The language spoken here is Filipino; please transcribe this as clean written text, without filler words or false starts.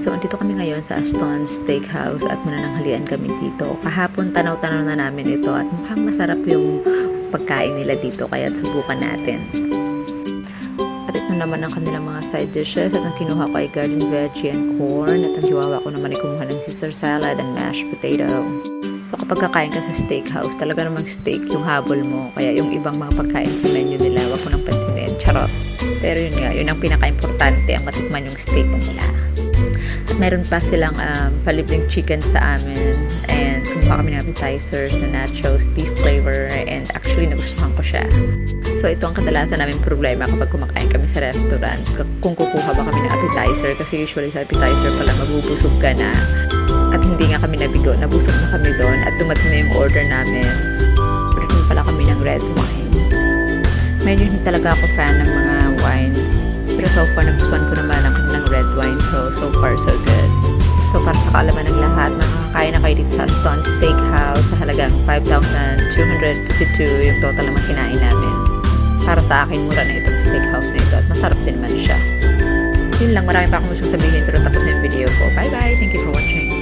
So, andito kami ngayon sa Aston Steakhouse at manananghalian kami dito. Kahapon, tanaw-tanaw na namin ito at mukhang masarap yung pagkain nila dito, kaya subukan natin. At ito naman ang kanilang mga side dishes at ang kinuha ko ay garden veggie and corn at ang chihuahua ko naman ay kumuha ng Caesar salad and mashed potato. So, kapag kakain ka sa steakhouse, talaga namang steak yung habol mo. Kaya yung ibang mga pagkain sa menu nila, wag mo nang pansinin. Charot. Pero yun nga, yun ang pinaka-importante, ang matikman yung steak nila. At meron pa silang palibreng chicken sa amin. And kumuha kami ng appetizers na nachos, beef flavor, and actually nagustuhan ko siya. So ito ang kadalasan namin problema kapag kumakain kami sa restaurant. Kung kukuha ba kami ng appetizer, kasi usually sa appetizer pala mabubusog ka na. At hindi nga kami nabigo, nabusog na kami doon at dumating na yung order namin. Order pala kami ng red wine. Medyo hindi talaga ako fan ng mga wines. Pero so far, nagustuhan ko naman ang kanilang red wine. So far, so good. So, para sa kaalaman ng lahat, makakakain na kayo dito sa Aston Steakhouse sa halagang 5,252 yung total naman kinain namin. Para sa akin, mura na itong steakhouse na ito at masarap din man siya. Yun lang, marami pa akong gustong sabihin pero tapos na yung video ko. Bye-bye! Thank you for watching!